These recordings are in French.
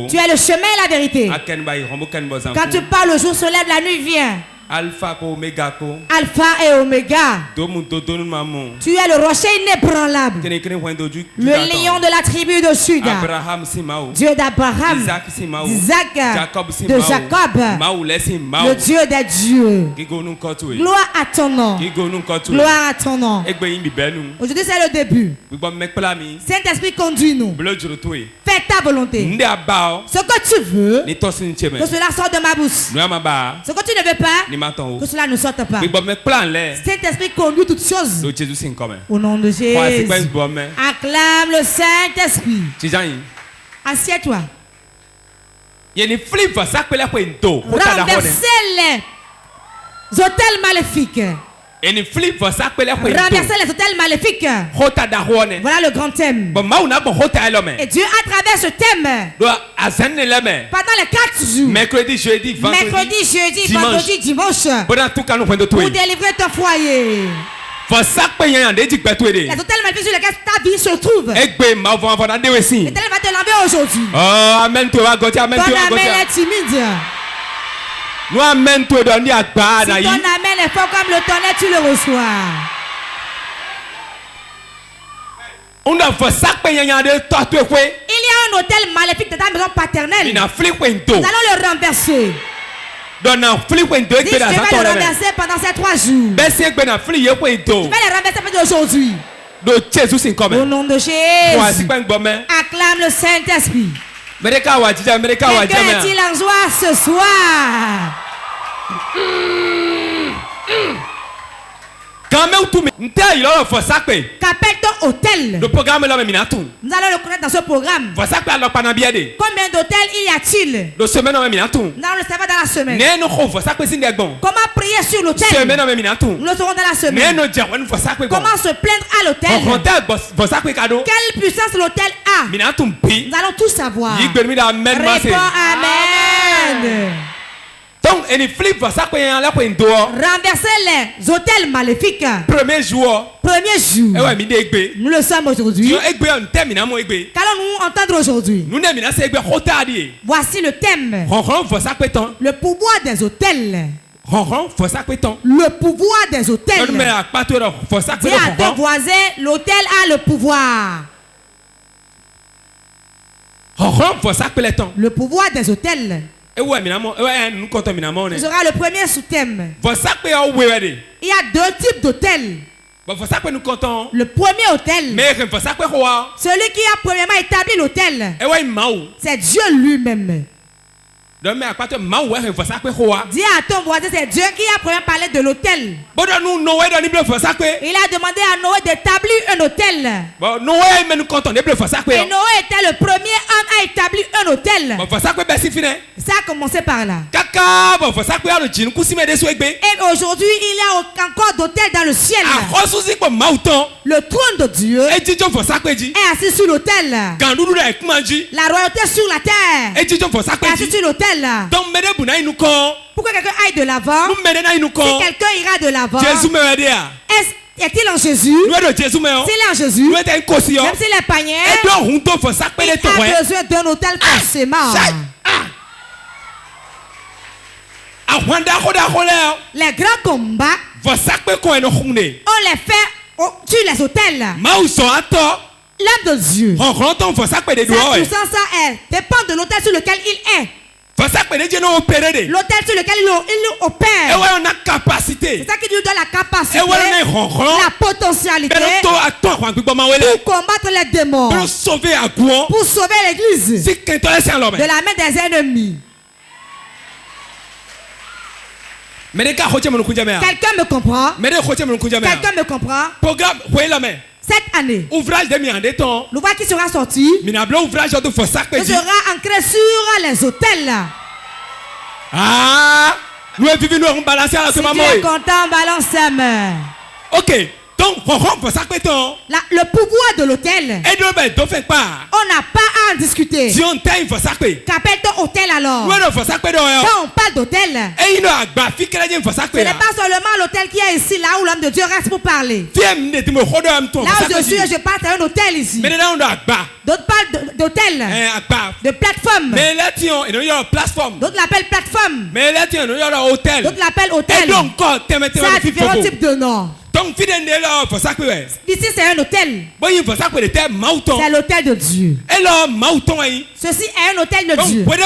Tu es le chemin et la vérité. Quand tu parles, le jour se lève, la nuit vient. Alpha et Oméga. Alpha et Oméga. Tu es le rocher inébranlable. Le lion de la tribu de Juda. Dieu d'Abraham, d'Isaac, de Jacob. Le Dieu des dieux. Gloire à ton nom. Gloire à ton nom. Aujourd'hui c'est le début. Saint-Esprit, conduis-nous. Fais ta volonté. Ce que tu veux, que cela sorte de ma bouche. Ce que tu ne veux pas, que cela ne sorte pas. Saint-Esprit conduit toutes choses. Au nom de Jésus. Acclame le Saint-Esprit. Assieds-toi. Renversez les hôtels maléfiques. Renverser les hôtels maléfiques. Voilà le grand thème. Et Dieu, à travers ce thème, pendant les 4 jours, mercredi, jeudi, vendredi, dimanche, pour délivrer ton foyer. Les hôtels maléfiques sur lesquels ta vie se trouve. L'Éternel va te l'enlever aujourd'hui. Amen. Ton amen est timide. Si ton amen est fort comme le tonnerre, tu le reçois. Il y a un hôtel maléfique dans ta maison paternelle. Nous allons le renverser. Je vais le renverser pendant ces 3 jours. Je vais le renverser aujourd'hui. Au nom de Jésus. Acclame le Saint-Esprit. Quelqu'un est-il en joie ce soir? Qu'appelle-t-on hôtel? Le programme est là, mais nous allons le connaître dans ce programme. Combien d'hôtels y a-t-il? Nous allons le savoir dans la semaine. Comment prier sur l'hôtel? Nous le saurons dans la semaine. Comment se plaindre à l'hôtel? Quelle puissance l'hôtel a? Nous allons tout savoir. Réponds Amen. Renverser les hôtels maléfiques. Premier jour. Nous le sommes aujourd'hui. Qu'allons-nous entendre aujourd'hui? Voici le thème. Le pouvoir des hôtels. Le pouvoir des hôtels. Dis à ton voisin, l'hôtel a le pouvoir. Le pouvoir des hôtels. Ce sera le premier sous-thème. Il y a 2 types d'hôtels. Le premier hôtel, celui qui a premièrement établi l'hôtel, c'est Dieu lui-même. Dis à ton voisin, c'est Dieu qui a premièrement parlé de l'hôtel. Il a demandé à Noé d'établir un hôtel. Et Noé était le premier homme à établir un hôtel. Ça a commencé par là. Et aujourd'hui, il y a encore d'hôtels dans le ciel. Le trône de Dieu est assis sur l'autel. La royauté sur la terre est assis sur l'autel. Pourquoi quelqu'un aille de l'avant? Si quelqu'un ira de l'avant, est-il en Jésus? S'il est en Jésus, même s'il est païen, il a besoin d'un hôtel forcément. Les grands combats, on les fait sur les hôtels. L'homme de Dieu, sa puissance dépend de l'hôtel sur lequel il est. L'hôtel sur lequel il opère. C'est ça qui lui donne la capacité, la potentialité pour combattre les démons, pour sauver l'église de la main des ennemis. Quelqu'un me comprend? Quelqu'un me comprend? Cette année, l'ouvrage qui sera sorti sera ancré sur les hôtels. Si tu es content, balance sa main. Ok. Le pouvoir de l'hôtel. On n'a pas à en discuter. Qu'appelle-t-on hôtel alors? Quand on parle d'hôtel, ce n'est pas seulement l'hôtel qui est ici, là où l'homme de Dieu reste pour parler. Là où je suis, je parle d'un hôtel ici. D'autres parlent d'hôtel, de plateforme. D'autres l'appellent plateforme. D'autres l'appellent hôtel. Ça a différents types de noms. Ici c'est un hôtel. C'est l'hôtel de Dieu. Ceci est un hôtel de Dieu. À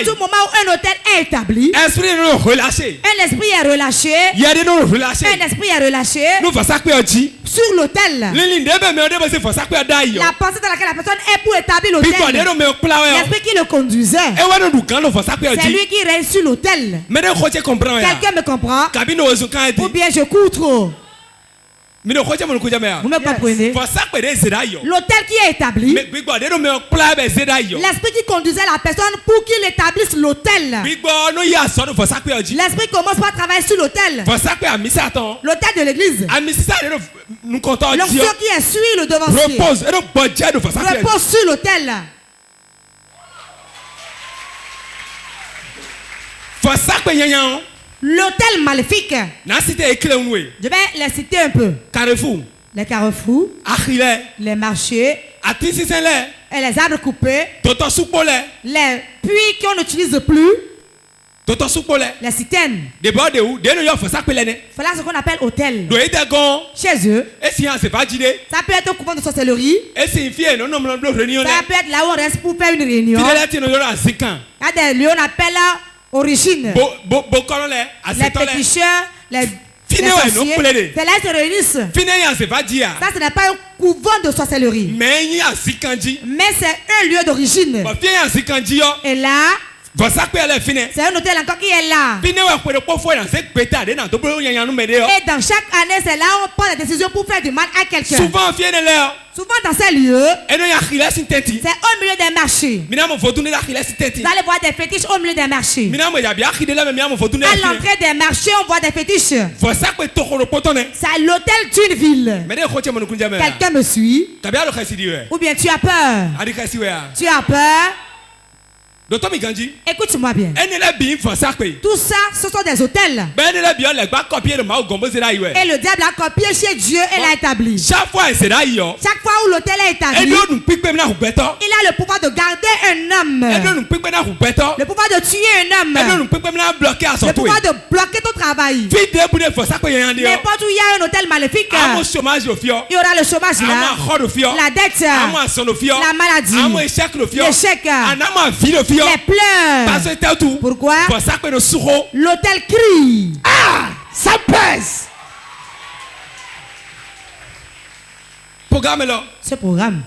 tout moment où un hôtel est établi, un esprit est relâché. Un esprit est relâché sur l'hôtel. La pensée dans laquelle la personne est pour établir l'hôtel. L'esprit qui le conduisait, c'est lui qui règne sur l'hôtel. Quelqu'un me comprend? Ou bien je cours trop? Vous me comprenez? L'hôtel qui est établi, l'esprit qui conduisait la personne pour qu'il établisse l'hôtel. L'esprit commence par travailler sur l'hôtel. L'hôtel de l'église. L'onction qui est sur le devancier repose sur l'autel. L'autel maléfique. Je vais les citer un peu. Les carrefours, les marchés, et les arbres coupés, les puits qu'on n'utilise plus, les citernes. Voilà ce qu'on appelle hôtel. Chez eux, ça peut être au couvent de sorcellerie. Ça peut être là où on reste pour faire une réunion. Il y a des lieux qu'on appelle origine. Les péticheurs, les sorciers, c'est là qu'ils se réunissent. Ça, ce n'est pas un couvent de sorcellerie, mais c'est un lieu d'origine. Et là, c'est un hôtel encore qui est là. Et dans chaque année, c'est là où on prend des décisions pour faire du mal à quelqu'un. Souvent dans ces lieux, c'est au milieu des marchés. Vous allez voir des fétiches au milieu des marchés. À l'entrée des marchés, on voit des fétiches. C'est l'hôtel d'une ville. Quelqu'un me suit? Ou bien tu as peur? Tu as peur? Écoute-moi bien. Tout ça, ce sont des hôtels. Et le diable a copié chez Dieu et l'a établi. Chaque fois où l'hôtel est établi, il a le pouvoir de garder un homme. Le pouvoir de tuer un homme. Le pouvoir de bloquer ton travail. N'importe où il y a un hôtel maléfique, il y aura le chômage là, la dette, la maladie, l'échec, les pleurs. Pourquoi? L'autel crie. Ah, ça pèse. Ce programme,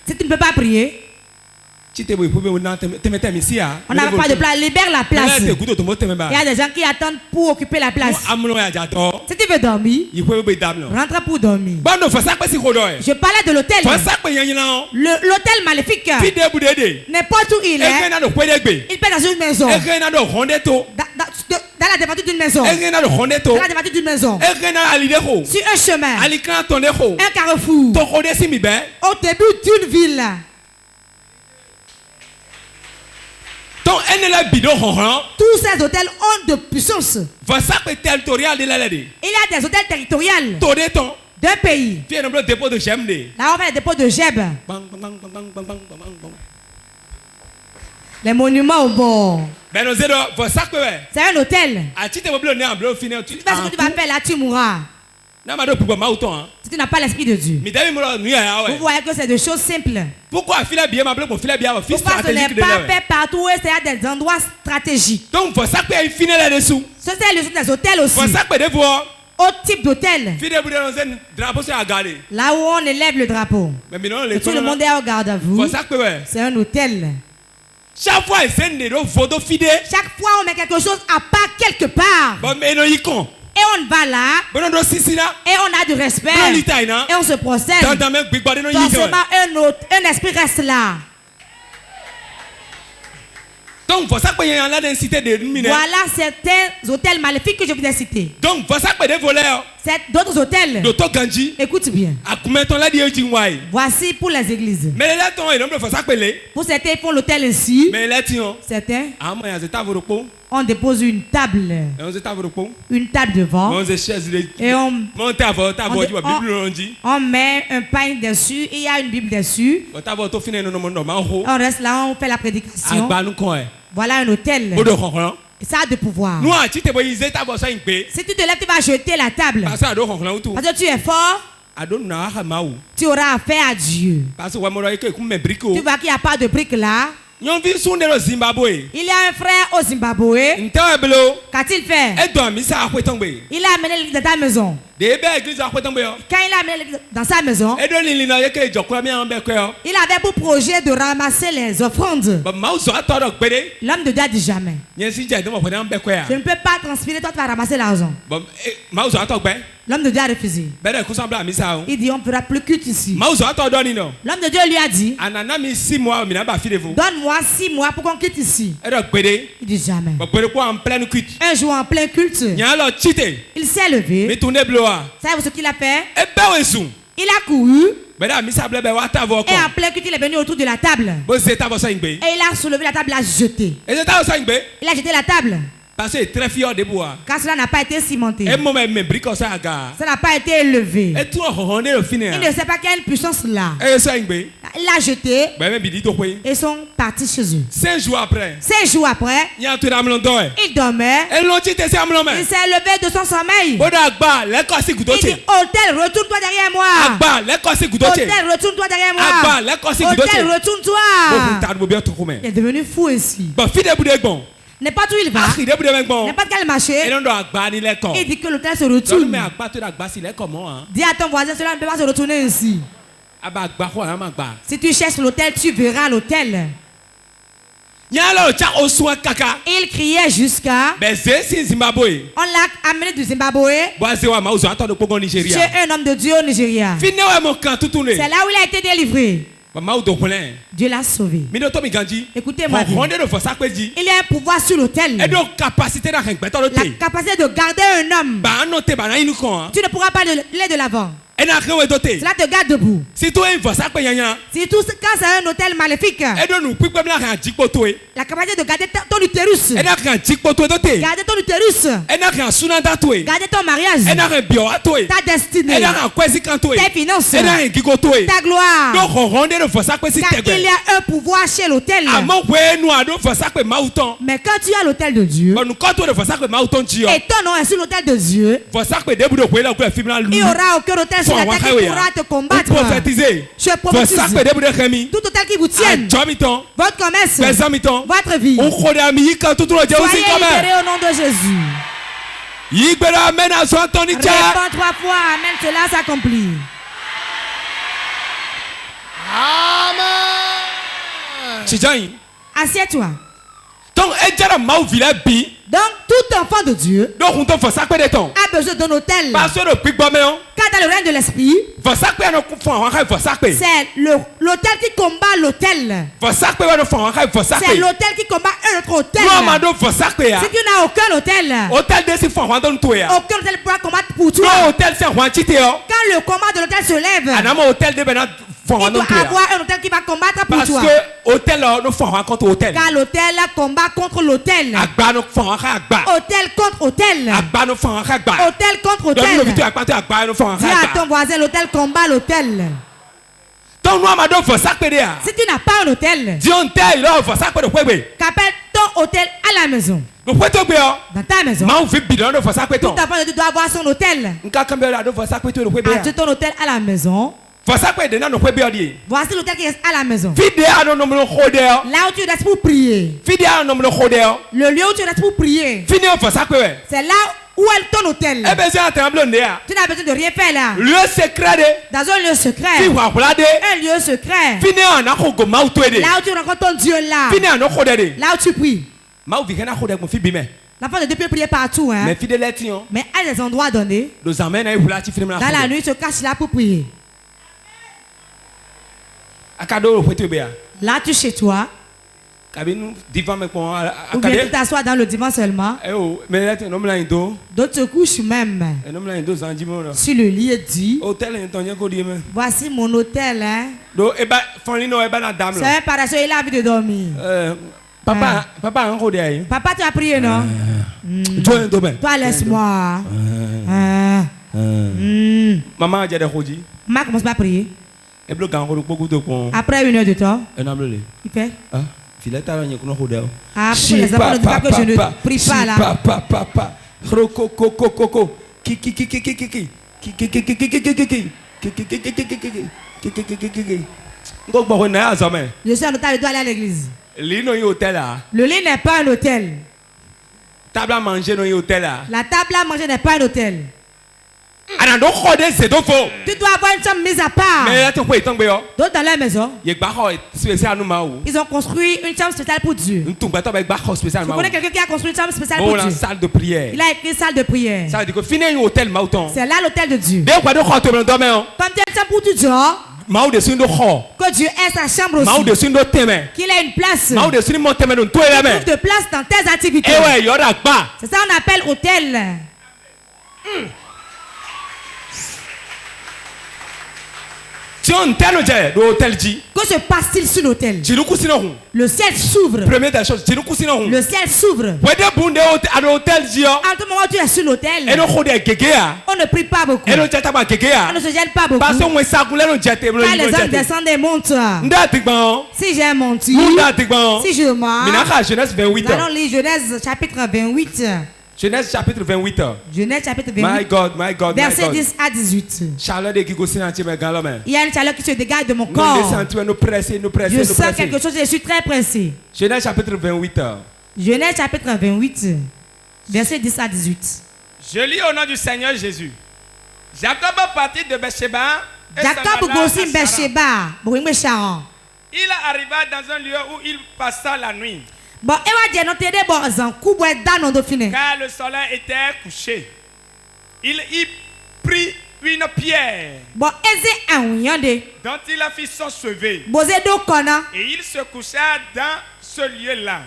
si tu ne peux pas prier, on n'a pas de place, libère la place. Il y a des gens qui attendent pour occuper la place. Si tu veux dormir, rentre pour dormir. Je parlais de l'hôtel. L'hôtel maléfique, n'importe où il est, il peut dans une maison, dans la devanture d'une maison, dans la devanture d'une maison, sur un chemin, un carrefour, au début d'une ville. Tous ces hôtels ont de puissance. Il y a des hôtels territoriaux d'un pays. Là, on fait les dépôts de Geb. Les monuments au bord. C'est un hôtel. Tu fais ce que tu vas faire là, tu mourras. Si tu n'as pas l'esprit de Dieu. Vous voyez que c'est des choses simples. Pourquoi ce n'est pas fait partout et c'est à des endroits stratégiques. Ce sont des hôtels aussi. Autre type d'hôtel. Là où on élève le drapeau. Et tout le monde est au garde à vous. C'est un hôtel. Chaque fois on met quelque chose à part quelque part. Et on va là, et on a du respect, et on se procède. Forcément, un esprit reste là. Voilà certains hôtels maléfiques que je vous ai cités. d'autres hôtels. Écoute bien. Voici pour les églises. Pour certains, ils font l'hôtel ici. Certains, on dépose une table. Une table devant. Et on met un pain dessus. Et il y a une Bible dessus. On reste là, on fait la prédication. Voilà un hôtel. Ça a de pouvoir. Si tu te lèves, tu vas jeter la table. Parce que tu es fort. Tu auras affaire à Dieu. Tu vois qu'il n'y a pas de briques là. Il y a un frère au Zimbabwe. Qu'a-t-il fait? Il a amené l'église dans ta maison. Quand il a amené l'église dans sa maison, il avait pour projet de ramasser les offrandes. L'homme de Dieu a dit jamais. Je ne peux pas transpirer, toi tu vas ramasser l'argent. L'homme de Dieu a refusé. Il dit on ne fera plus culte ici. L'homme de Dieu lui a dit donne-moi 6 mois pour qu'on quitte ici. Il dit jamais. Un jour en plein culte, il s'est levé. Savez-vous ce qu'il a fait? Il a couru. Et en plein culte, il est venu autour de la table. Et il a soulevé la table, il a jeté. Il a jeté la table. Parce que très fier de bois. Car cela n'a pas été cimenté. Ça n'a pas été élevé. Il ne sait pas qu'il y a une puissance là. Il l'a jeté. Et sont partis chez eux. 5 jours après. Il dormait. Il s'est levé de son sommeil. Il dit hôtel, retourne-toi derrière moi. Hôtel, retourne-toi derrière moi. Hôtel, retourne-toi. Il est devenu fou ici. N'importe où il va, n'importe quel marché, il dit que l'hôtel se retourne. Dis à ton voisin, cela ne peut pas se retourner ici. Si tu cherches l'hôtel, tu verras l'hôtel. Il criait jusqu'à... On l'a amené du Zimbabwe chez un homme de Dieu au Nigeria. C'est là où il a été délivré. Dieu l'a sauvé. Écoutez-moi bien. Il y a un pouvoir sur l'autel. La capacité de garder un homme. Tu ne pourras pas aller de l'avant. Cela te garde debout. Si quand c'est un hôtel maléfique, la capacité de garder ton utérus. Garder ton utérus. Garder ton mariage. Ta destinée. Tes finances. Ta gloire. Car il y a un pouvoir chez l'hôtel. Mais quand tu as l'hôtel de Dieu, et ton nom est sur l'hôtel de Dieu, il n'y aura aucun hôtel sur la terre qui pourra te combattre. Je prophétise. Tout hôtel qui vous tienne, votre commerce, votre vie, soyez libérés au nom de Jésus. Réponds 3 fois, amen, cela s'accomplit. Amen. Assieds-toi. Donc, tout enfant de Dieu a besoin d'un hôtel. Car dans le règne de l'esprit, c'est l'hôtel qui combat l'hôtel. C'est l'hôtel qui combat un autre hôtel. Si tu n'as aucun hôtel, aucun hôtel pourra combattre pour toi. Quand le combat de l'hôtel se lève, il doit avoir un hôtel qui va combattre pour toi. Car l'hôtel combat contre l'hôtel. Hôtel contre hôtel. Hôtel contre hôtel. Dis à ton voisin, l'hôtel combat l'hôtel. Si tu n'as pas un hôtel, qu'appelle ton hôtel à la maison. Dans ta maison, tout enfant de Dieu doit avoir son hôtel. As-tu ton hôtel à la maison? Voici l'hôtel qui est à la maison. Là où tu restes pour prier. Le lieu où tu restes pour prier. C'est là où est ton hôtel. Tu n'as besoin de rien faire là. Dans un lieu secret. Un lieu secret. Là où tu rencontres ton Dieu là. Là où tu pries. L'enfant de Dieu peut prier partout. Hein. Mais à des endroits donnés. Dans la nuit, il se cache là pour prier. Là, tu es chez toi. Ou bien tu t'assois dans le divan seulement. D'autres se couchent même. Si le lit est dit, voici mon hôtel. Hein. C'est par ça il a envie de dormir. Papa, tu as prié, non? Toi, laisse-moi. Maman a dit Maman commence pas à prier. Après 1 heure de temps, il fait. Ah, pour les enfants ne disent pas que je ne prie pas là. Papa. Je suis en otage, je dois aller à l'église. Le lit n'est pas un hôtel. Table à manger non hôtel là. La table à manger n'est pas un hôtel. C'est donc faux. Tu dois avoir une chambre mise à part. D'autres dans leur maison, ils ont construit une chambre spéciale pour Dieu. Je connais quelqu'un qui a construit une chambre spéciale pour Dieu. Salle de prière. Il a écrit salle de prière. Ça veut dire que finir un hôtel c'est là l'hôtel de Dieu. Comme tu as une chambre pour tu dors, que Dieu ait sa chambre aussi. Qu'il ait une place. Qu'il trouve de place dans tes activités. C'est ça qu'on appelle hôtel. Que se passe-t-il sur l'hôtel? Le ciel s'ouvre. Première des choses, le ciel s'ouvre. À tout moment où tu es sur l'hôtel, on ne prie pas beaucoup. On ne se gêne pas beaucoup. Car les hommes descendent et montent. Si j'ai menti, si je mens, nous allons lire Genèse chapitre 28. Genèse chapitre 28. Genèse chapitre 28. My God. Verset 10 à 18. Il y a une chaleur qui se dégage de mon corps. Je sens quelque chose, je suis très pressé. Genèse chapitre 28. Genèse chapitre 28. Verset 10 à 18. Je lis au nom du Seigneur Jésus. Jacob partit de Beersheba. Jacob gossi Beersheba. Il arriva dans un lieu où il passa la nuit. Car le soleil était couché. Il y prit une pierre dont il fit son chevet. Et il se coucha dans ce lieu-là.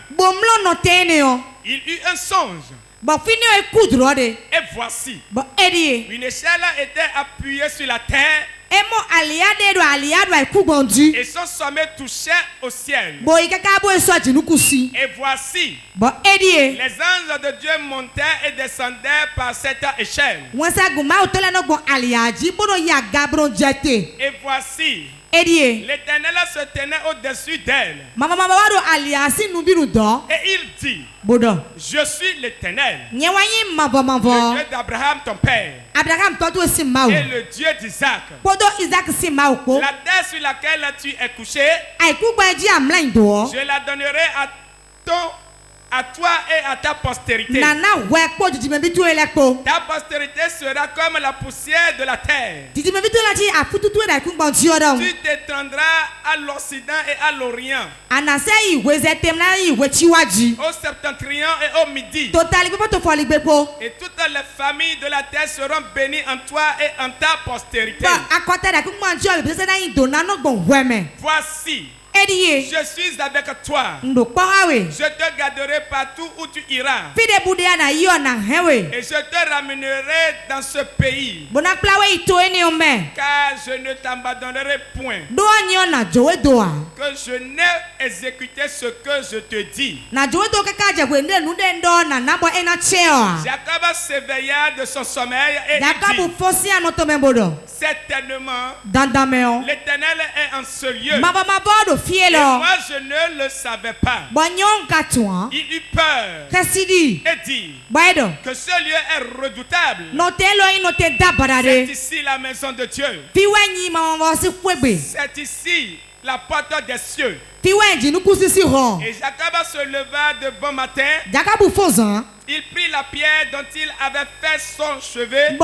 Il eut un songe. Et voici, une échelle était appuyée sur la terre. Et son sommet touchait au ciel. Et voici, les anges de Dieu montaient et descendaient par cette échelle. Et voici, l'Éternel se tenait au-dessus d'elle. Et il dit, je suis l'Éternel, le Dieu d'Abraham ton père, et le Dieu d'Isaac. La terre sur laquelle tu es couché, je la donnerai à toi et à ta postérité. Ta postérité sera comme la poussière de la terre. Tu t'étendras à l'Occident et à l'Orient, au septentrion et au midi. Et toutes les familles de la terre seront bénies en toi et en ta postérité. Voici, je suis avec toi. Je te garderai partout où tu iras. Et je te ramènerai dans ce pays. Car je ne t'abandonnerai point. Que je n'ai exécuté ce que je te dis. Jacob s'éveilla de son sommeil et dit, certainement, l'Éternel est en ce lieu. Et moi je ne le savais pas. Il eut peur et dit que ce lieu est redoutable. C'est ici la maison de Dieu. C'est ici la porte des cieux. Et Jacob se leva de bon matin. Il prit la pierre dont il avait fait son chevet. Il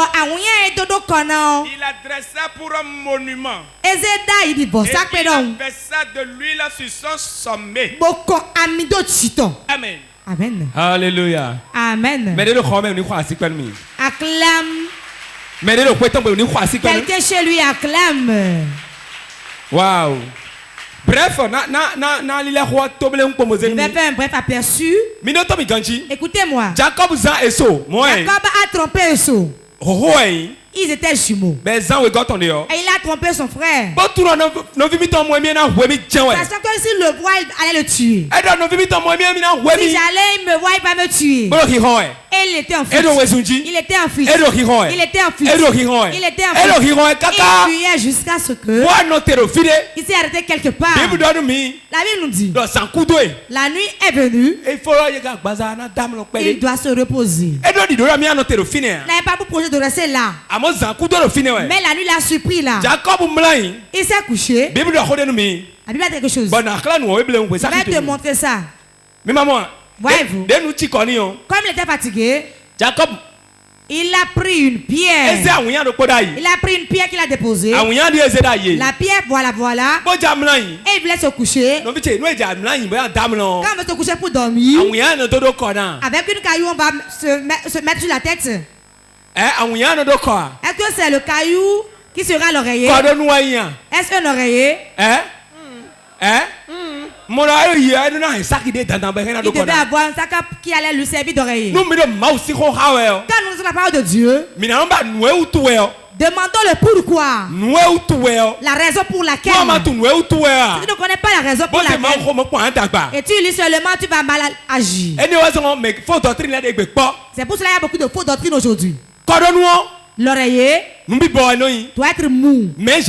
la dressa pour un monument. Et il versa de l'huile sur son sommet. Amen. Amen. Alléluia. Amen. Acclame. Quelqu'un chez lui acclame. Wow. Bref, je vais faire un bref aperçu. Écoutez-moi. Jacob a trompé Esau. Ils étaient jumeaux. Et il a trompé son frère. Sachant que s'il le voit, il allait le tuer. Si j'allais, il me voit, il va me tuer. Et il était en fuite. Il était en fuite. Il était en fuite. Il était en fuite. Il fuyait jusqu'à ce que il s'est arrêté quelque part. La Bible nous dit la nuit est venue. Il doit se reposer. Il n'avait pas pour projet de rester là. Mais la nuit l'a surpris là. Il s'est couché. La Bible a quelque chose. Je vais te montrer ça. Voyez-vous, comme il était fatigué, Jacob, il a pris une pierre. Il a pris une pierre qu'il a déposée. La pierre, voilà. Et il voulait se coucher. Quand on veut se coucher pour dormir, avec une caillou, on va se mettre sur la tête. Est-ce que c'est le caillou qui sera l'oreiller? Est-ce qu'un oreiller? Il devait avoir un sac qui allait lui servir d'oreiller. Quand nous sommes la parole de Dieu, demandons le pourquoi. La raison pour laquelle. Si tu ne connais pas la raison pour laquelle, et tu lis seulement, tu vas mal agir. C'est pour cela qu'il y a beaucoup de fausses doctrines aujourd'hui. L'oreiller doit être mou. Mais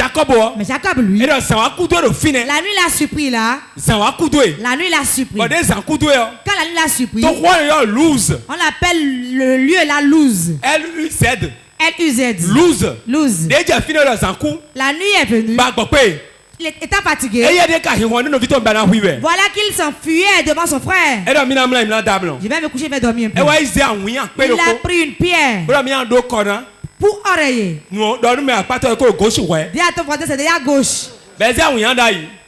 Jacob, lui, la nuit l'a surpris là. La nuit l'a surpris. Quand la nuit l'a surpris, on appelle le lieu la loose. L-U-Z. Loose. La nuit est venue. Il était fatigué. Voilà qu'il s'enfuyait devant son frère. Je vais me coucher, je vais dormir un peu. Il a pris une pierre pour oreiller. Dis à ton voisin, c'est derrière gauche.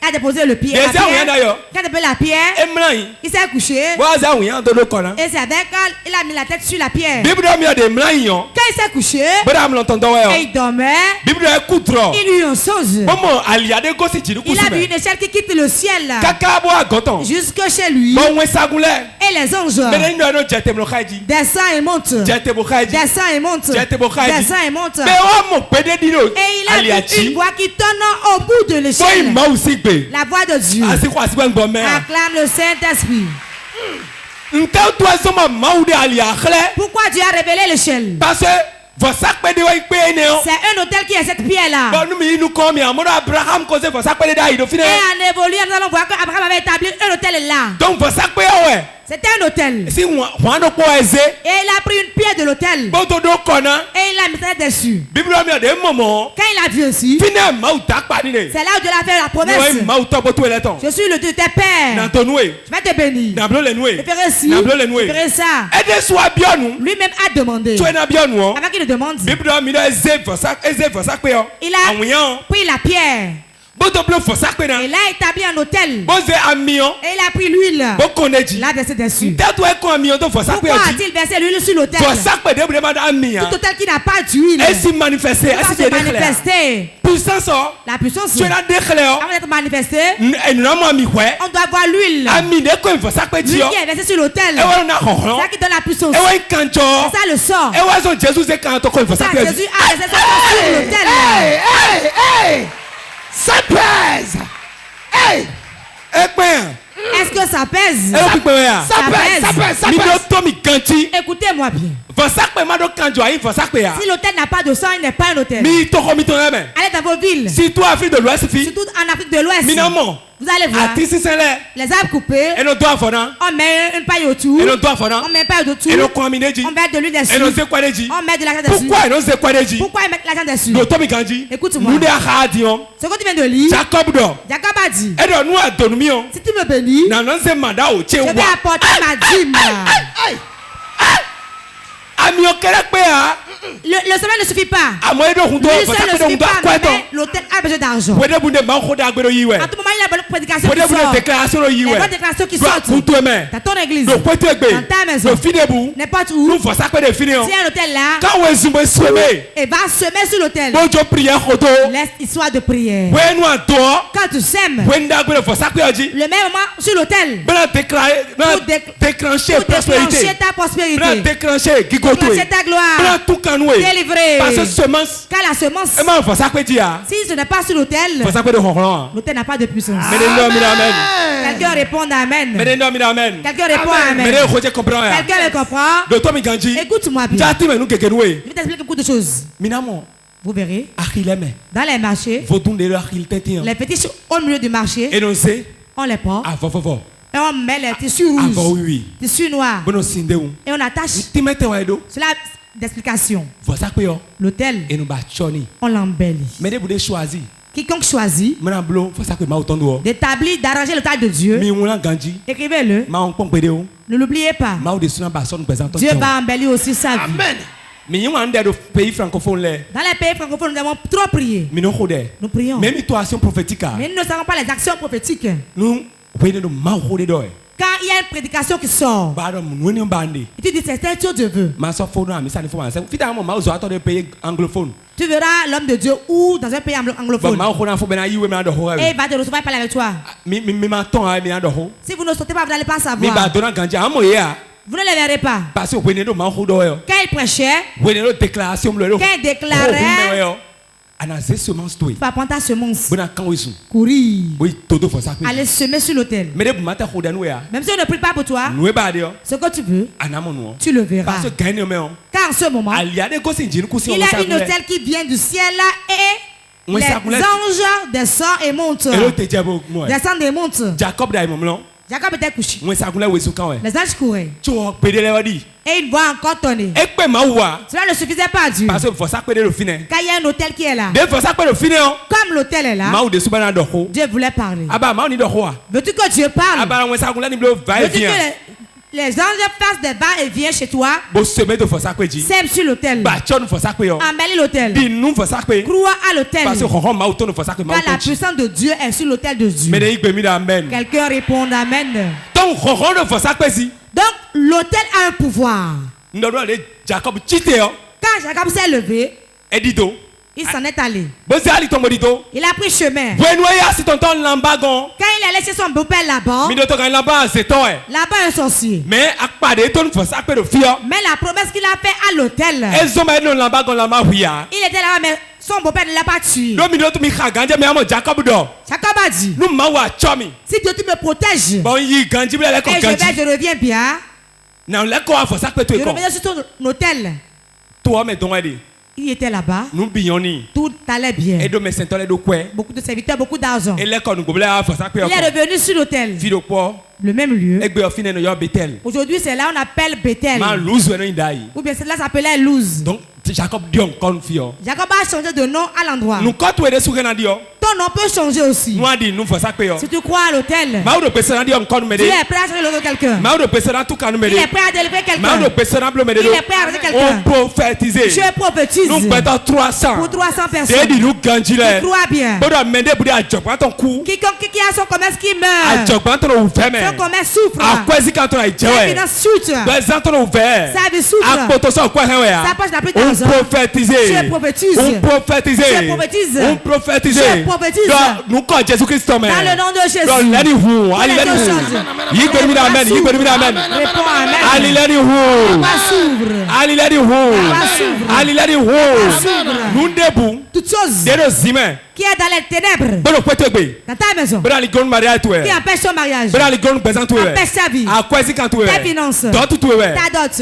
Il a déposé le pied. Il a déposé la pierre. Il s'est couché. Et c'est avec il a mis la tête sur la pierre. Quand il s'est couché, et il dormait, il eut un songe. Il a vu une échelle qui quitte le ciel jusque chez lui. Et les anges descendent et montent. Descendent et montent. Descendent et montent. Et il a vu une voix qui tourne au bout de l'échelle. La voix de Dieu. Acclame le Saint-Esprit. Pourquoi Dieu a révélé l'échelle? Parce que c'est un hôtel qui est cette pierre-là. Et en évoluant, nous allons voir qu'Abraham avait établi un hôtel là. C'était un hôtel. Et il a pris une pierre de l'hôtel. Et il a mis ça dessus. Quand il a vu aussi, c'est là où Dieu a fait la promesse. Je suis le Dieu de tes pères. Je vais te bénir. Je ferai ci. Je ferai ça. Lui-même a demandé. Avant qu'il le demande, il a pris la pierre. Il a établi un hôtel. Et il a pris l'huile. Il a versé dessus. Pourquoi a-t-il versé l'huile sur l'hôtel? Tout hôtel qui n'a pas d'huile va se manifester. La puissance avant d'être manifestée, on doit voir l'huile. L'huile qui est versée sur l'hôtel. C'est ça qui donne la puissance. C'est ça le sort. Jésus a versé ça sur l'hôtel. Ça pèse. Hey. Est-ce que ça pèse? Ça pèse. Écoutez-moi bien. Si l'hôtel n'a pas de sang, il n'est pas un hôtel. Allez dans vos villes. Surtout en Afrique de l'Ouest. Vous allez voir les arbres coupés. On met une paille autour. On met une paille autour. On met de l'huile dessus. On met de l'argent dessus. Pourquoi ils mettent l'argent dessus? Écoute-moi. Ce que tu viens de lire, Jacob a dit, si tu me bénis, je vais apporter ma dîme. Le sommeil ne suffit pas. Le seul ne suffit pas, mais l'hôtel a besoin d'argent. À tout moment, il y a une bonne prédication qui sort. Les bonnes déclarations qui sortent. Dans ton église. Dans ta maison. N'importe où. Si un hôtel là. Et va semer sur l'hôtel. Laisse histoire de prière. Quand tu sèmes. Le même moment sur l'hôtel. Pour déclencher ta prospérité. Déclencher ta gloire. Délivrer. Parce que semence. Car la semence. Si ce n'est pas sur l'autel, l'autel n'a pas de puissance. Quelqu'un répond amen. Quelqu'un répond amen. Quelqu'un le comprend. Écoute-moi bien. Je vais t'expliquer beaucoup de choses. Vous verrez. Dans les marchés, les petits sont au milieu du marché. On les porte. Et on met les tissus rouges, tissus noirs. Et on attache. C'est la d'explication. L'hôtel, on l'embellit. Quiconque choisit d'établir, d'arranger le tas de Dieu, écrivez-le. Ne l'oubliez pas. Dieu va embellir aussi sa vie. Amen. Dans les pays francophones, nous avons trop prié. Nous prions. Mais nous ne savons pas les actions prophétiques. Quand il y a une prédication qui sort, et tu dis c'est ça que Dieu veut. Tu verras l'homme de Dieu ou dans un pays anglophone. Et il va te recevoir et parler avec toi. Si vous ne sautez pas, vous n'allez pas savoir. Vous ne le verrez pas. Quand il prêchait, quand il déclarait, tu vas prendre ta semence, courir, aller semer sur l'autel. Même si on ne prie pas pour toi, ce que tu veux, tu le verras. Car en ce moment, il y a une hôtel qui vient du ciel là et les anges descendent et montent. Descendent et montent. Jacob était couché. Les anges couraient. Et ils voient encore tonner. Cela ne suffisait pas à Dieu. Car il y a un hôtel qui est là. Comme l'hôtel est là, Dieu voulait parler. Veux-tu que Dieu parle? Veux-tu que les anges fassent des bas et viennent chez toi? Sème sur l'hôtel. Embellis l'hôtel. Crois à l'hôtel. Car la puissance de Dieu est sur l'hôtel de Dieu. Quelqu'un répond amen. Donc l'autel a un pouvoir. Quand Jacob s'est levé, il s'en est allé. Il a pris chemin. Quand il est laissé son beau-père Laban, Laban est un sorcier. Mais la promesse qu'il a faite à l'autel, il était là, mais son beau-père ne l'a pas tué. Jacob a dit, si Dieu tu me protèges, et je reviens bien, je reviens sur ton hôtel. Il était là-bas. Tout allait bien. Beaucoup de serviteurs, beaucoup d'argent. Il est revenu sur l'hôtel. Le même lieu. Aujourd'hui, c'est là qu'on appelle Bethel. Ou bien c'est là qu'on s'appelait Luz. Donc, Jacob a changé de nom à l'endroit. Ton nom peut changer aussi. Si tu crois à l'hôtel, tu es prêt à changer le nom de quelqu'un. Il est prêt à délivrer quelqu'un. Il est prêt à arrêter quelqu'un. Je prophétise pour 300 personnes. Tu crois bien. Quiconque qui a son commerce qui meurt, son commerce souffre, sa finance chute, sa vie souffre, sa poche n'a plus d'argent. Je prophétise. Je prophétise. Dans le nom de Jésus. Toutes choses qui est dans les ténèbres, dans ta maison, qui empêche son mariage, empêche sa vie, ta finance, ta dot.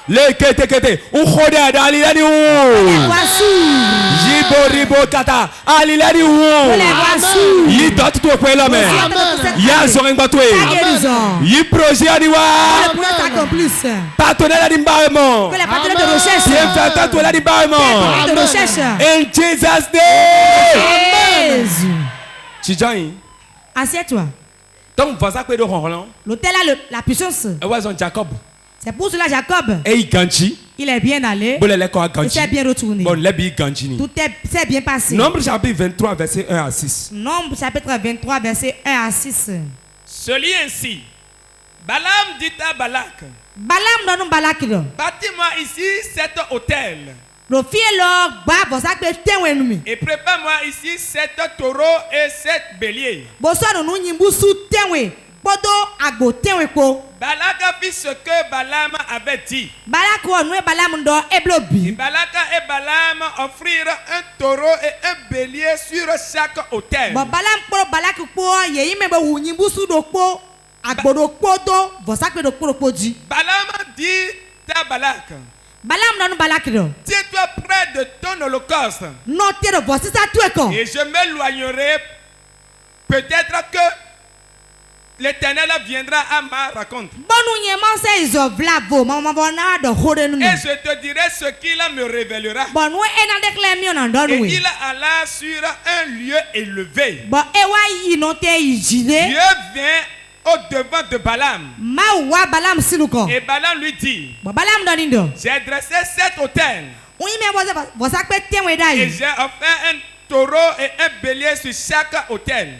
Le kete ukhoda dalilani hu Jiboribo kata alilani hu Yi dot to kwela me Ya zonga twe Yi projet adiwa partenaire d'embarquement que les partenaires de recherche bienfaiteur to la d'embarquement de recherche in Jesus name Amen. Assieds-toi. Donc l'hôtel a la puissance. C'est pour cela Jacob. Et il est bien allé. Il s'est bien retourné. Tout s'est bien passé. Nombre chapitre 23 verset 1 à 6. Nombre chapitre 23 verset 1 à 6. Se lit ainsi. Balaam dit à Balak. Balaam non Balak. Bâtis-moi ici cet hôtel. Et prépare-moi ici 7 taureaux et 7 béliers. Balak a fait ce que Balaam avait dit. Balak et Balaam offrirent un taureau et un bélier sur chaque hôtel. Balaam dit à Balak. Tiens-toi près de ton holocauste. Et je m'éloignerai. Peut-être que l'Éternel viendra à ma rencontre. Et je te dirai ce qu'il me révélera. Et il alla sur un lieu élevé. Dieu vient au-devant de Balaam. Et Balaam lui dit, j'ai dressé 7 hôtels. Et j'ai offert un taureau et un bélier sur chaque hôtel.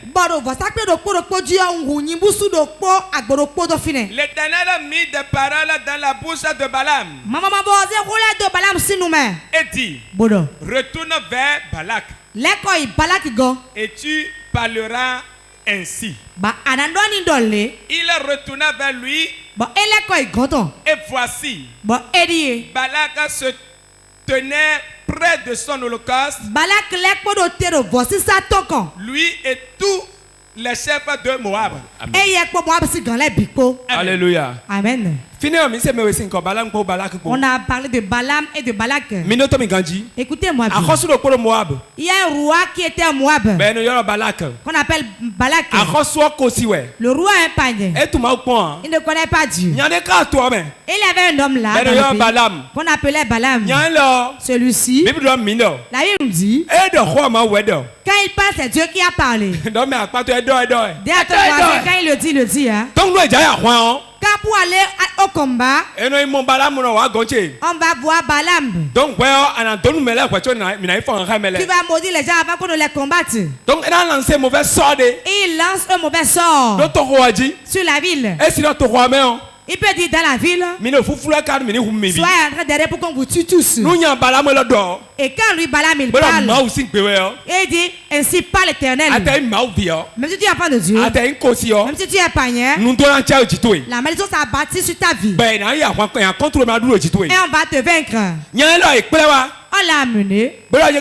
L'Éternel a mis des paroles dans la bouche de Balaam. Et dit, retourne vers Balak. Et tu parleras ainsi. Il retourna vers lui. Et voici, Balak se tenait près de son holocauste. Lui et tous les chefs de Moab. Alléluia. Amen. On a parlé de Balaam et de Balak. Écoutez-moi bien. Il y a un roi qui était à Moab. Qu'on appelle Balak. Le roi a un panier. Il ne connaît pas Dieu. Il y avait un homme là qu'on appelait Balaam. Celui-ci, la Bible nous dit, quand il parle, c'est Dieu qui a parlé. Dis à ton voisin, quand il le dit, hein. Quand pour aller au combat, on va voir Balaam. Tu vas maudire les gens avant qu'on ne les combatte. Et il lance un mauvais sort sur la ville. Il peut dire dans la ville, soyez en train d'aider pour qu'on vous tue tous. Et quand lui, Balaam, il parle, il dit, ainsi parle l'Éternel. Même si tu es enfant de Dieu, même si tu es païen, la malédiction s'abattit sur ta vie. Et on va te vaincre. On l'a amené. On a dit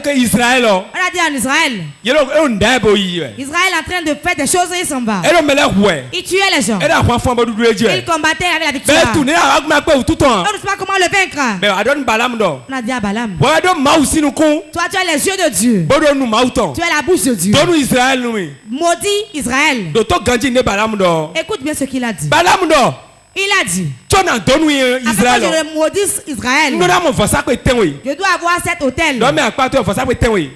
en Israël. Israël est en train de faire des choses et il s'en va. Il tuait les gens. Il combattait avec la victoire. On ne sait pas comment le vaincre. On a dit à Balaam, toi tu as les yeux de Dieu. Tu as la bouche de Dieu. Maudit Israël. Écoute bien ce qu'il a dit. Il a dit, Israël. Je maudis Israël. Je dois avoir 7 hôtels.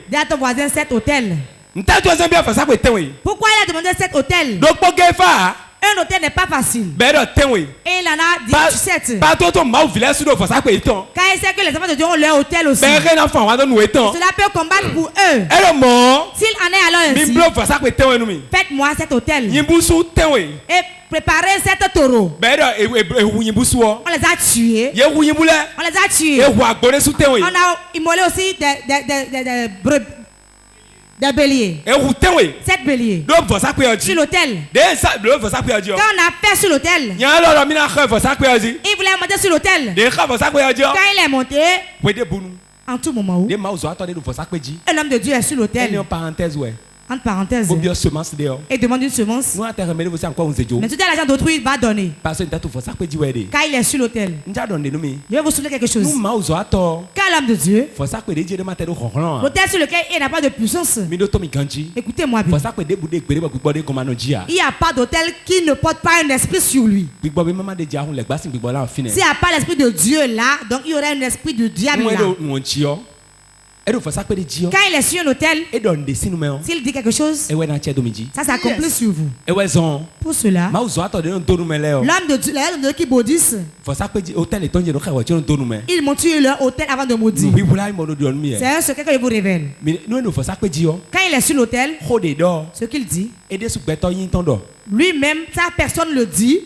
Dis à ton voisin 7 hôtels. Pourquoi il a demandé 7 hôtels? Un hôtel n'est pas facile. Et il en a 17. Quand il sait que les enfants de Dieu ont leur hôtel aussi, cela peut combattre pour eux. S'il en est alors ainsi, faites-moi cet hôtel. Et préparez 7 taureaux. On les a tués. On les a tués. On a immolé aussi des béliers. 7 béliers. Sur l'autel. Quand on a fait sur l'autel, il voulait monter sur l'autel. Quand il est monté, en tout moment où un homme de Dieu est sur l'autel, entre parenthèses, et demande une semence, mais tout à l'argent d'autrui il va donner. Quand il est sur l'autel, je vais vous souligner quelque chose. Quand l'homme de Dieu, l'autel sur lequel il n'a pas de puissance, écoutez-moi bien, il n'y a pas d'autel qui ne porte pas un esprit sur lui. S'il n'y a pas l'esprit de Dieu là, donc il y aurait un esprit de diable là. Quand il est sur un hôtel, s'il dit quelque chose, ça s'accomplit sur vous. Pour cela, l'homme de Dieu qui maudissent, ils m'ont tué leur hôtel avant de maudire. C'est un secret que je vous révèle. Quand il est sur l'hôtel, ce qu'il dit, lui-même, sa personne le dit,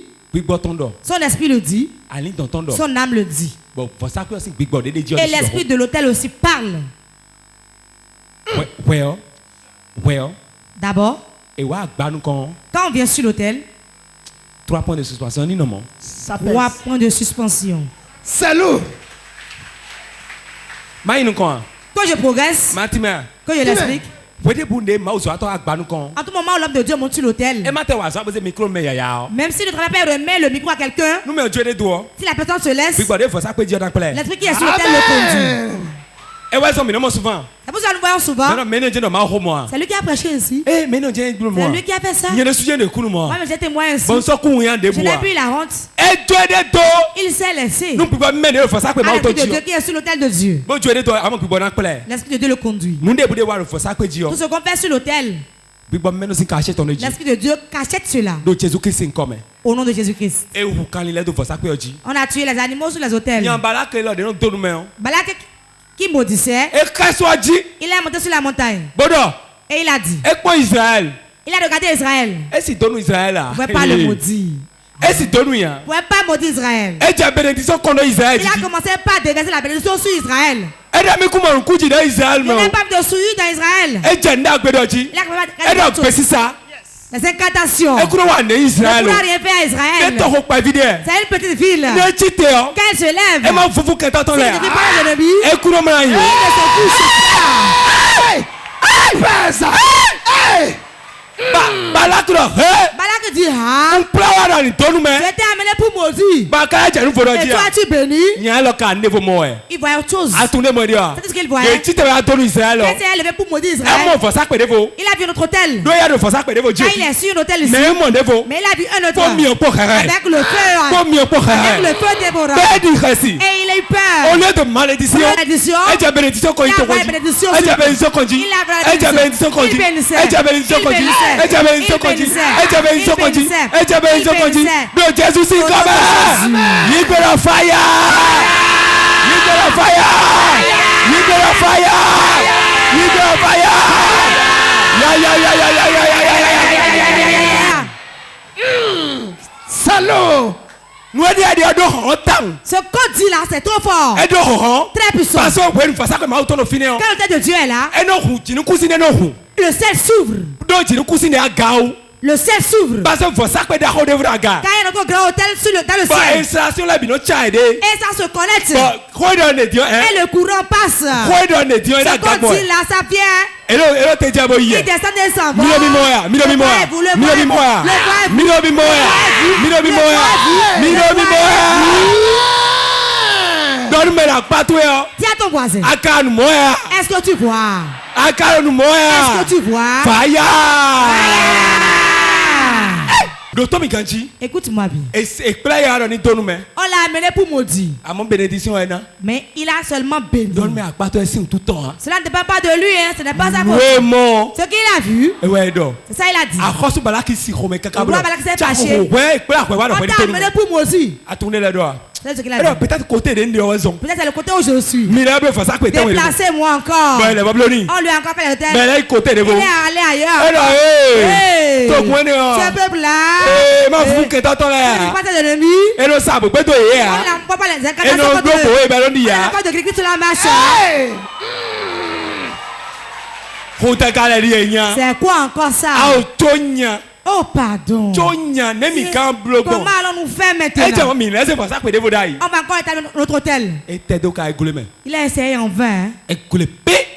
son esprit le dit, son âme le dit. Et l'esprit de l'hôtel aussi parle. D'abord, quand on vient sur l'hôtel, 3 points de suspension. 3 points de suspension. Salut. Quand je progresse, quand je l'explique, en tout moment, l'homme de Dieu monte sur l'hôtel. Même si le travailleur remet le micro à quelqu'un, si la personne se laisse, l'esprit qui est sur l'hôtel le conduit. C'est pour ça que nous voyons souvent. C'est lui qui a prêché ici. C'est lui qui a fait ça. Moi, j'ai témoin ici. Je n'ai plus la honte. Il s'est laissé. L'esprit de Dieu qui est sur l'hôtel de Dieu. L'esprit de Dieu le conduit. Tout ce qu'on fait sur l'hôtel, l'esprit de Dieu cachette cela. Au nom de Jésus-Christ. On a tué les animaux sur les hôtels. Balak qui maudissait, il est monté sur la montagne. Et il a dit, il a regardé Israël. Vous ne pouvez pas le maudire. Vous ne pouvez pas maudire Israël. Il a commencé par déverser la bénédiction sur Israël. Il n'a même pas de souillure dans Israël. Il a commencé à les incantations. Ne pourra rien faire à Israël. C'est une petite ville. Quand elle se lève, il ne vit pas l'ennemi. Balak dit, je t'ai amené pour maudire. Et toi tu bénis. Il voyait autre chose. C'est ce qu'il voyait. Quand il s'est levé pour maudire Israël, il a vu notre hôtel. Quand il est sur l'hôtel ici, mais il a vu un autre avec le feu dévorant. Et il a eu peur. Au lieu de malédiction, il a bénédiction conduite. Il a bénédiction conduite. Il a bénédiction conduite. Il a bénédiction conduite. Il a bénédiction conduite. Il a bénédiction conduite. Il a bénédiction conduite. De Jésus c'est comme libère fire. Libère fire. Libère fire. Libère fire. Ya ya ya ya ya ya ya ya. Salut. Ce qu'on dit là, c'est trop fort. Très puissant. Quand le tête de Dieu est là, le ciel s'ouvre. Le ciel s'ouvre. Quand il y a notre grand hôtel dans le ciel. Et ça se connecte. Et le courant passe. Ce qu'on dit là, ça vient. Il descend et s'en va. Dis à ton voisin. Est-ce que tu vois? Est-ce que tu vois? Fire. Écoute-moi bien. On l'a amené pour maudire. Mais il a seulement béni. Cela ne dépend pas de lui, hein. Ce n'est pas sa faute. Ce qu'il a vu, c'est ça il a dit. Pourquoi Balak s'est fâché? On t'a amené pour maudire. C'est ce qu'il a dit. Peut-être c'est le côté où je suis. Déplacez-moi encore. On lui a encore fait le tête. Il est allé ailleurs. Ce peuple-là, il n'est pas ses ennemis. On n'a pas les incantations. On n'a pas de Christ sur la marche. C'est quoi encore ça? Oh pardon. Comment allons-nous faire maintenant? On va encore établir notre hôtel. Il a essayé en vain.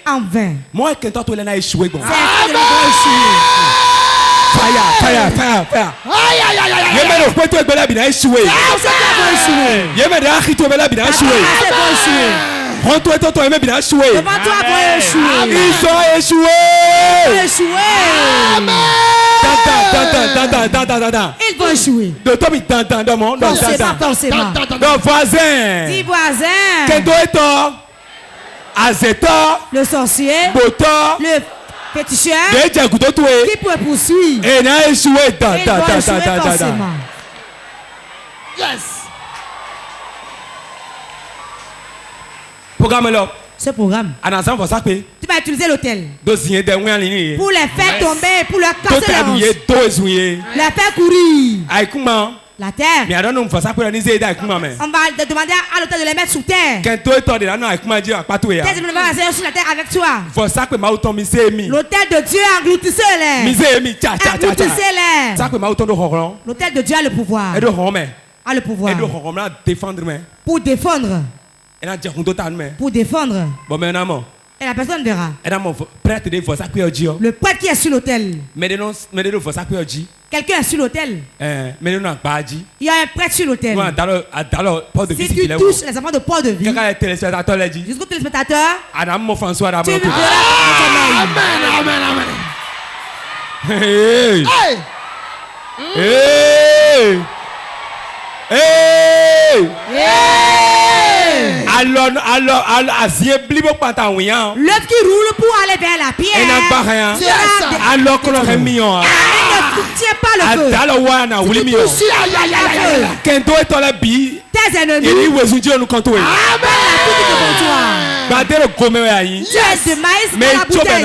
En vain. C'est un de nos échouer. Ils ont échoué. Ils vont échouer. Voisin. Dis voisin. le sorcier, le féticheur, qui peut poursuivre et doit échouer forcément. Yes. Programme là. Ce programme. Tu vas utiliser l'hôtel pour les faire tomber, pour leur casser les hanches, les faire courir. La terre. On va demander à l'hôtel de les mettre sous terre. Qu'est-ce que tu vas faire sur la terre avec toi? L'hôtel de Dieu engloutissez-les. Engloutissez-les. L'hôtel de Dieu a le pouvoir. A le pouvoir. Pour défendre. Pour défendre. Et la personne verra. Le prêtre qui est sur l'autel. Quelqu'un est sur l'autel. Il y a un prêtre sur l'autel. Si tu touches les enfants de port de vie, jusqu'au téléspectateur, tu lui verras. Amen. Hey. Hey. Hey. Alors, l'œuf qui roule pour aller vers la pierre. Alors qu'on aurait mis en. Ne tiens pas le feu. Tes ennemis. Tu es de maïs dans la bouteille.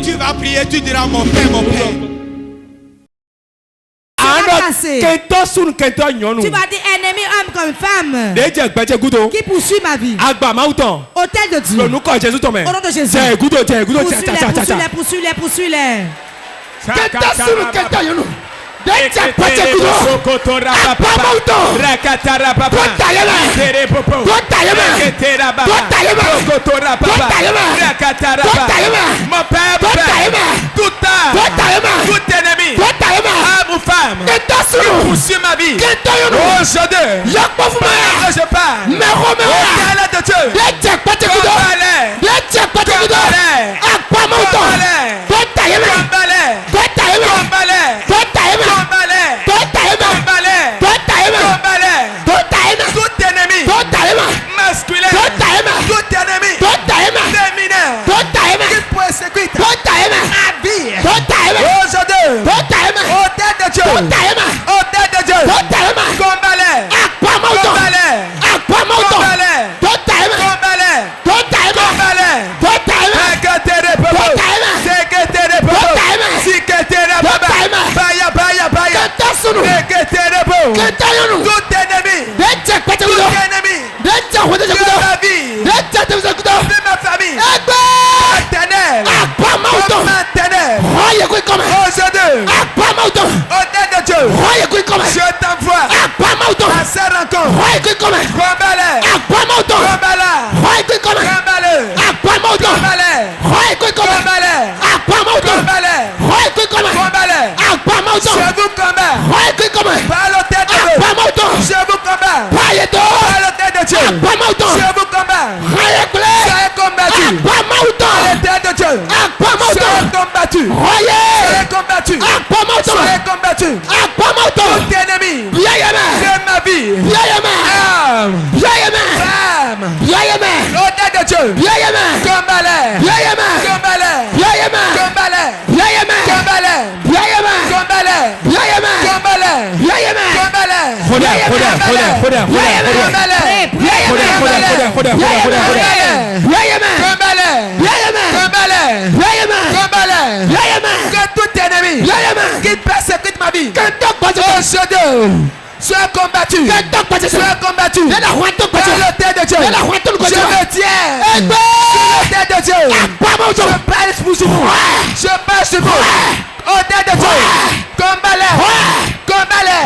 Tu vas prier, tu diras mon père, mon père. Tu vas dire ennemi homme comme femme qui poursuit ma vie. Hôtel de Dieu. Au nom de Jésus. Poursuis-les. Tout ennemi, homme ou femme, qui poursuit ma vie. Aujourd'hui, je parle. Hôtel de Dieu. Tout ennemi masculin, tout ennemi féminin qui persécute ma vie. Aujourd'hui, hôtel de Dieu, combat-les, je t'envoie à sa rencontre. Tout ennemi de ma vie, l'autel de Dieu, que tout ennemi qui persécute ma vie, aujourd'hui Sois combattu. Sois combattu. Par le terre de Dieu. Je me tiens. Sur le terre de Dieu. Je parle pour vous. Je parle sur vous. Au terre de Dieu. Combat-les. Combat-les.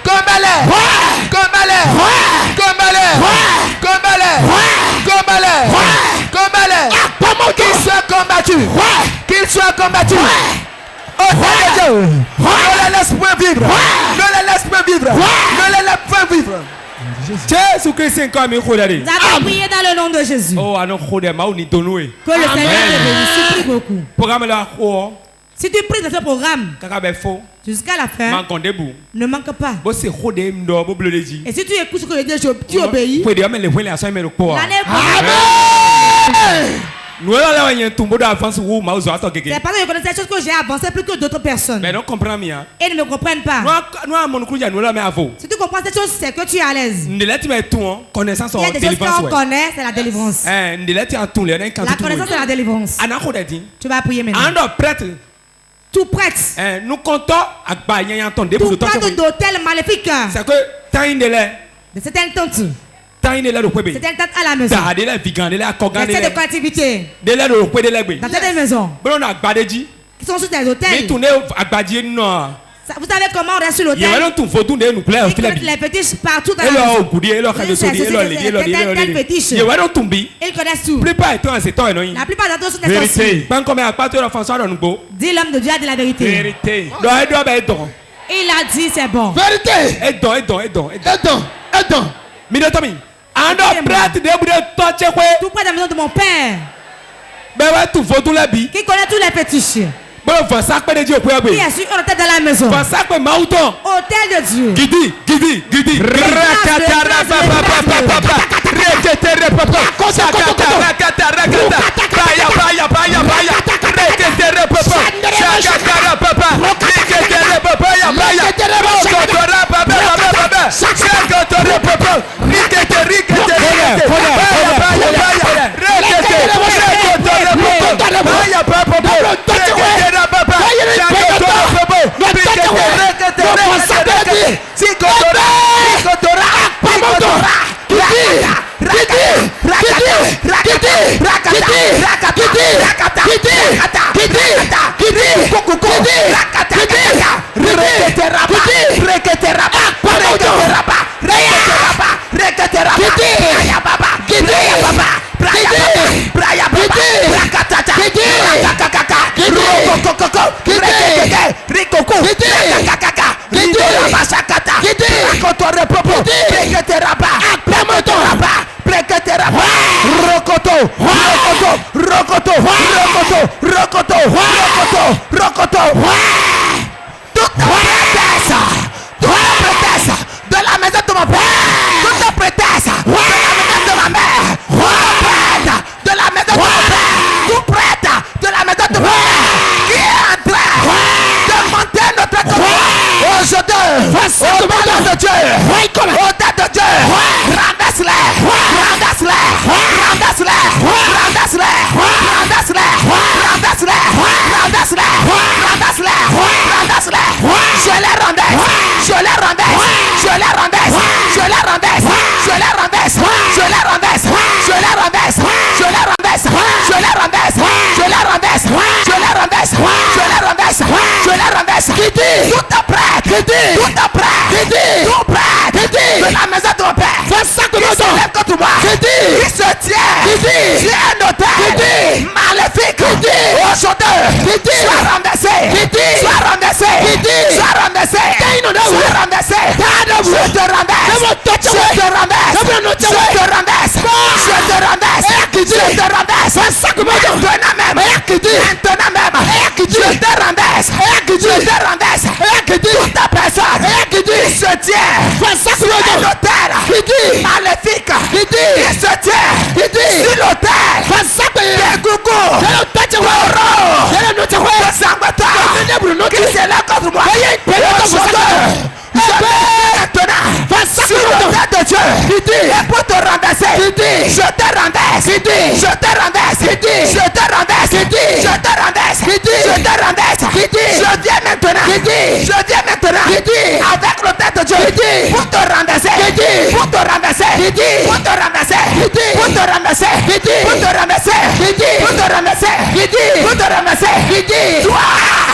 Combat-les. Combat-les. Combat-les. Combat-les. Combat-les. Combat-les. Qu'il soit combattu. Qu'il soit combattu. Oh Dieu, ne les laisse point vivre. Ne les laisse point vivre. Ne les laisse point vivre. Jésus-Christ est comme il faut aller. Nous avons prié dans le nom de Jésus. Oh, alors que le Seigneur te bénisse. Prie beaucoup. Programme là, si tu pries dans ce programme jusqu'à la fin, ne manque pas. Et si tu écoutes ce que je dis, tu obéis. L'année c'est parce que je connais des choses que j'ai avancé plus que d'autres personnes. Mais non comprends bien. Et ne me comprennent pas. Si tu comprends cette chose, c'est que tu es à l'aise. Il y a des choses qu'on connaît, c'est la délivrance. La connaissance, c'est la délivrance. Tu vas prier maintenant. Tout prête. Nous comptons tout pas d'hôtel maléfique. C'est que de certains temps. C'est un temps à la maison. C'est de captivité. Dans cette maison. Qui sont sur des hôtels. Vous savez comment on reste sur l'hôtel? Les fétiches partout dans la maison. Ils connaissent tout. La plupart d'entre eux sont des sorciers. Dis l'homme de Dieu a dit la vérité. Il a dit c'est bon. Vérité. Tout près de la maison de mon père. Qui connaît tous les fétiches. Qui est sur une tête dans la maison. Hôtel de Dieu. Sur l'autel l'autorité de Dieu qui dit, et pour te renverser, qui dit, je te renverse, qui dit, je te renverse, qui dit, je te renverse, qui dit, je te renverse, qui dit, je te renverse, qui dit, je viens maintenant, qui dit, je viens maintenant, qui dit, avec l'autorité de Dieu, qui dit, pour te renverser, qui dit, pour te renverser, qui dit, pour te renverser, qui dit, pour te renverser, qui dit, pour te renverser, qui dit, pour te renverser, qui dit, pour te renverser, qui dit, toi,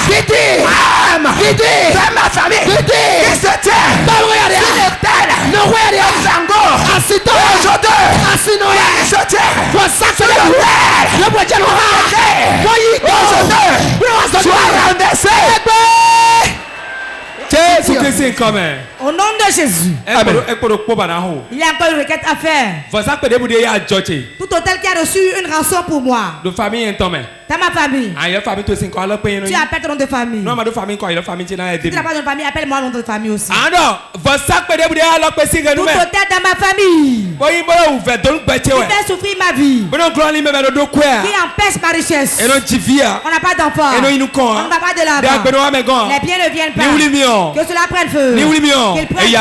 qui dit, femme, qui dit, fais ma famille, qui dit, qui se tient, dans le royaume, no way, Zango, Asito, Jodo, Asino, Jote, Wasaka, le Bojan, au nom de Jésus, il y a encore une requête à faire. Tout hôtel qui a reçu une rançon pour moi, dans ma famille, tu appelles ton nom de famille. Si tu n'as pas de famille, appelle-moi mon nom de famille aussi. Tout hôtel dans ma famille qui fait souffrir ma vie, qui empêche ma richesse. On n'a pas d'enfant, on ne va pas de l'argent, les biens ne viennent pas. Que cela prenne feu. Qu'il prenne feu.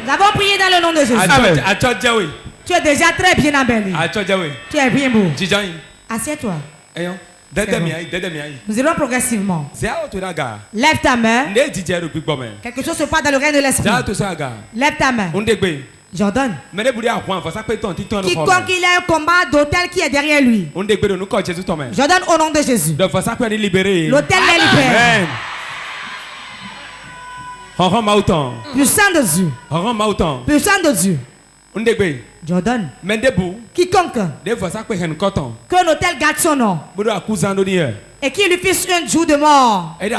Nous avons prié dans le nom de Jésus. Tu es déjà très bien embelli. Tu es bien beau. Assieds-toi. Nous irons progressivement. Lève ta main. Quelque chose se passe dans le règne de l'esprit. Lève ta main. Jordan. Quiconque il a un combat d'hôtel qui est derrière lui. Jordan, au nom de Jésus. L'hôtel est libéré. Puissant de Dieu. Puissant de Dieu. Jordan. Quiconque qu'un hôtel garde son nom et qui lui fixe un jour de mort, lui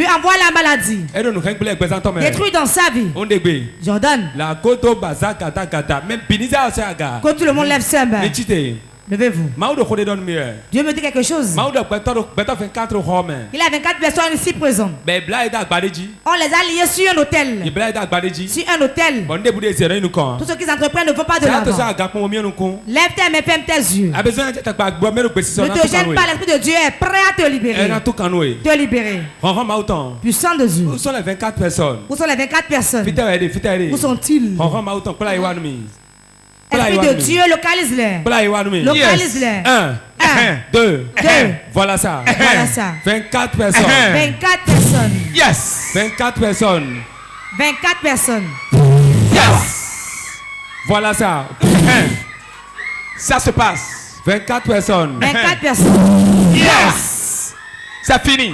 envoie la maladie, détruit dans sa vie. Jordan. Quand tout le monde lève ses mains, levez-vous. Dieu me dit quelque chose. Il a 24 personnes ici présentes. On les a liés sur un hôtel. Sur un hôtel. Tous ceux qui entreprennent ne vont pas de l'avant. Lève tes mains, ferme tes yeux. Ne te gêne pas, l'Esprit de Dieu est prêt à te libérer. Te libérer. Puissant de Dieu. Où sont les 24 personnes? Où sont les 24 personnes? Où sont-ils? Esprit de Dieu, localise-les. Localise-les. 1, 2. Voilà ça. 24 personnes. 24 personnes. Yes. 24 personnes. 24 personnes. Yes. Voilà ça. Ça se passe. 24 personnes. 24 personnes. Yes. C'est fini.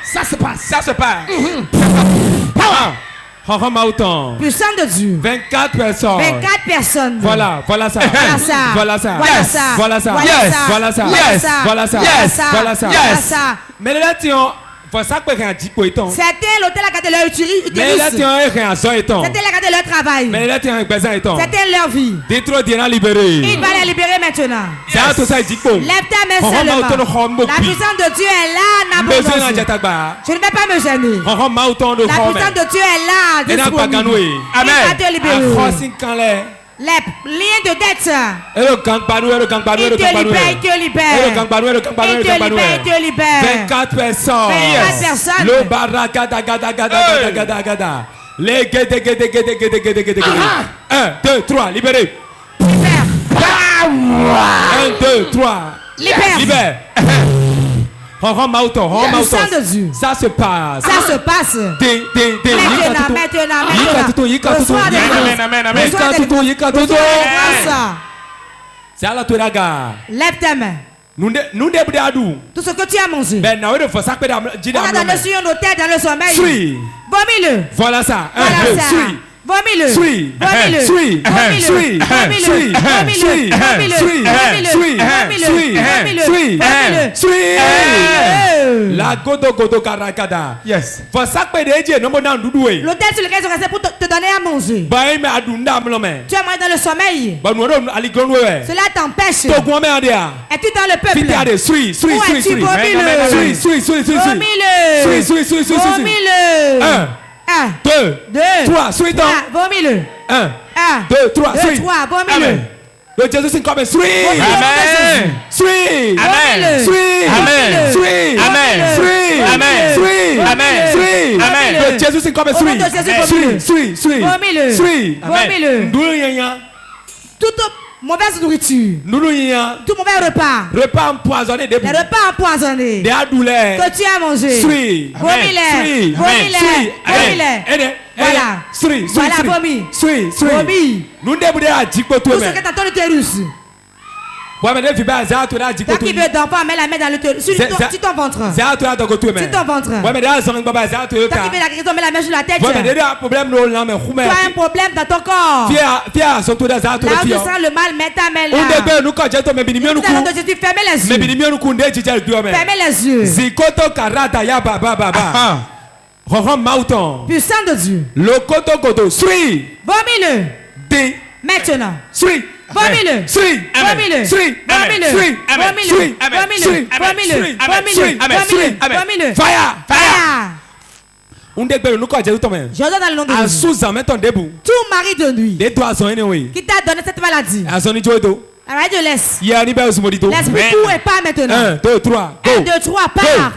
Ça se passe. Ça se passe. Puissant de Dieu. 24 personnes. 24 personnes. Voilà ça. Voilà ça. Voilà ça. Voilà ça. Voilà ça. Voilà ça. Voilà ça. Voilà ça. Voilà ça. Voilà ça. Voilà ça. Voilà ça. Mais là, C'était l'hôtel à garder leur utérus. C'était la garder leur travail. C'était leur vie. Il va les libérer maintenant. Lève ta main seulement. La puissance de Dieu est là, Nabonosi. Je ne vais pas me gêner. La puissance de Dieu est là, disponible. Il va te libérer. Les liens de dette. Il te libère. 24 personnes. 24 personnes. Le baragada gada gada gada gada. Les gede gede gede gede gede gede. 1, 2, 3, libéré. Libère. 1, 2, 3. Libère. Ça se passe. Maintenant. Lève ta main. Tout ce que tu as mangé. On a donné sur nos têtes dans le sommeil. Vomis-le. Voilà ça. Vomis-le. La godo godo karakada. Yes. L'hôtel sur lequel ils sont restés pour te donner à manger. Tu as mangé dans le sommeil. Cela t'empêche. Es-tu dans le peuple? Où es-tu? Vomis-le. 1, 2, 3, vomis-le. 1, 2, 3, vomis-le. Le Jésus est comme Amen. Le Jésus est comme toute mauvaise nourriture. Tout mauvais repas. Repas empoisonné. Les repas empoisonnés. Que tu as mangé. Vomis-les. Voilà, vomi. Tout ce que t'entends l'utérus. Toi qui veux d'enfant, mets la main dans l'utérus. Sur ton ventre. Sur ton ventre. Toi qui veux la guérison, mets la main sur la tête. Tu as un problème dans ton corps. Là où tu sens le mal, mets ta main là. Nous allons de Jésus, fermez les yeux. Fermez les yeux. Puissant de Dieu. Vomis-le. Maintenant. Vomis-le. Fire. Je donne dans le nom de Jésus. Tout mari de nuit qui t'a donné cette maladie, arrête de laisse. L'esprit tout est pas maintenant. 1, 2, 3. 1, 2, 3, pars.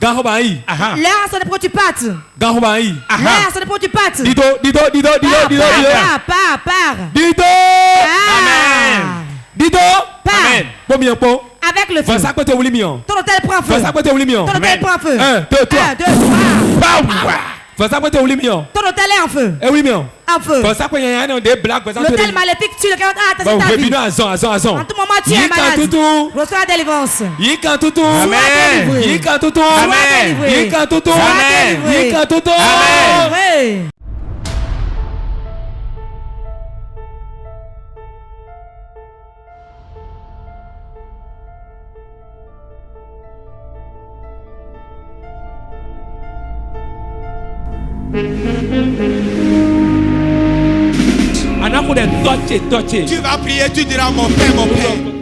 L'heure à sonner pour que tu partes. L'heure à sonner pour que tu partes. Pars. Avec le feu. Ton hôtel prend feu. Ton hôtel prend feu. 1, 2, 3. Ton hôtel est en feu. En feu. L'hôtel maléfique tue le cœur. Attention ta vie. En tout moment tu es malade. Reçois la délivrance. Amen. Tu vas prier, tu diras mon Père, mon Père.